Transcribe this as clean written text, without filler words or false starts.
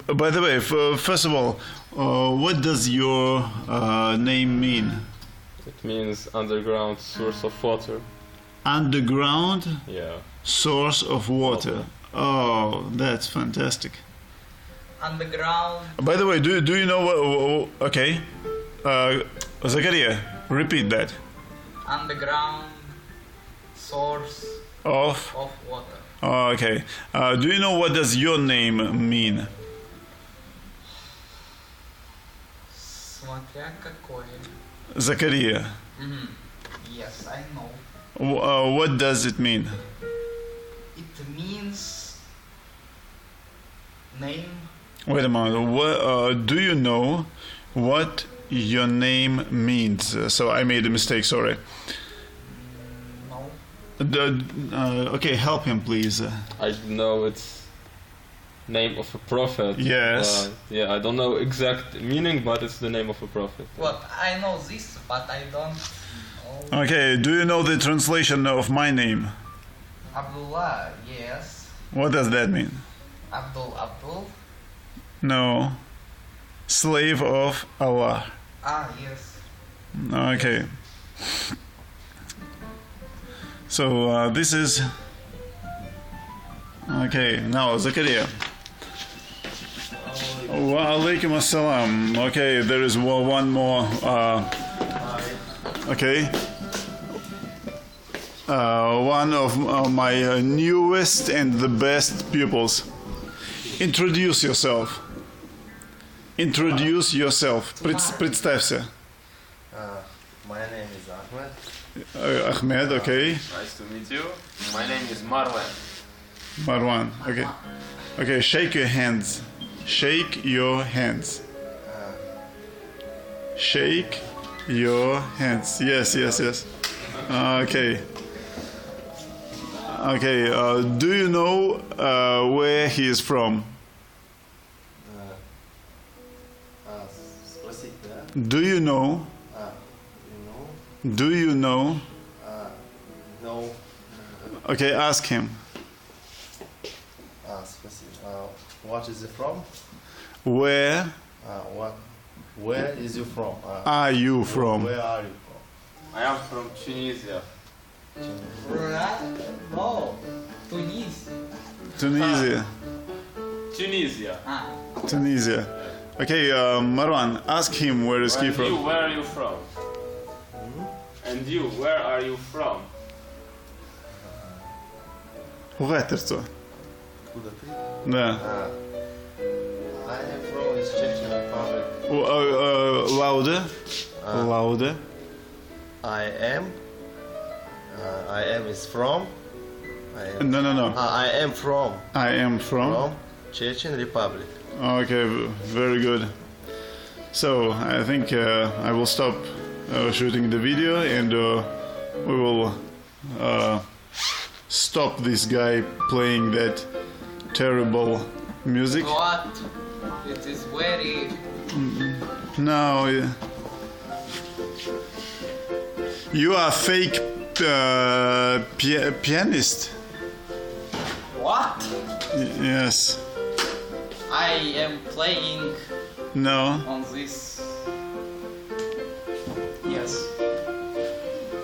By the way, first of all, what does your name mean? It means underground source of water. Underground Yeah. source of water. Oh, that's fantastic. Underground. By the way, do you know what? Okay, Zakaria, repeat that. Underground source Of. of water. Oh, okay. Do you know what does your name mean? Смотря какое. Zakaria. Yes, I know. What does it mean? It means name. Wait a moment. Do you know what your name means? So I made a mistake. Sorry. No. Okay, help him, please. I know it's name of a prophet. Yes. Yeah, I don't know exact meaning, but it's the name of a prophet. Well, I know this, but I don't know. Okay. Do you know the translation of my name? Abdullah, yes. What does that mean? Abdul. No. Slave of Allah. Ah, yes. Okay. So this is okay. Now Zakaria. Wa alaikum assalam. Okay, there is one more. Okay. One of my newest and the best pupils. Introduce yourself. Introduce yourself. Представься. My name is Ahmad. Ahmed, okay. Nice to meet you. My name is Marouen. Marouen, okay. Okay, shake your hands. Shake your hands. Shake your hands. Yes. Okay. Okay, do you know where he is from? Спросить, да? Do you know? Do you know? No. Okay, ask him. Спасибо. What is it from? Where Where is you from? are you from? Where are you from? I am from Tunisia. No. Tunis. Tunisia. Tunisia. Ah. Tunisia. Okay, Marwan, ask him where is he And you, from? where are you from? And you, where are you from? Угатерство. Откуда ты? Да. I am from Czech Republic. Louder. Louder. I am is from. No. I am from I am from. Czech Republic. Okay, very good. So I think I will stop shooting the video and we will stop this guy playing that terrible music. What? It is very. No, you are fake pianist. What? Yes. I am playing No. on this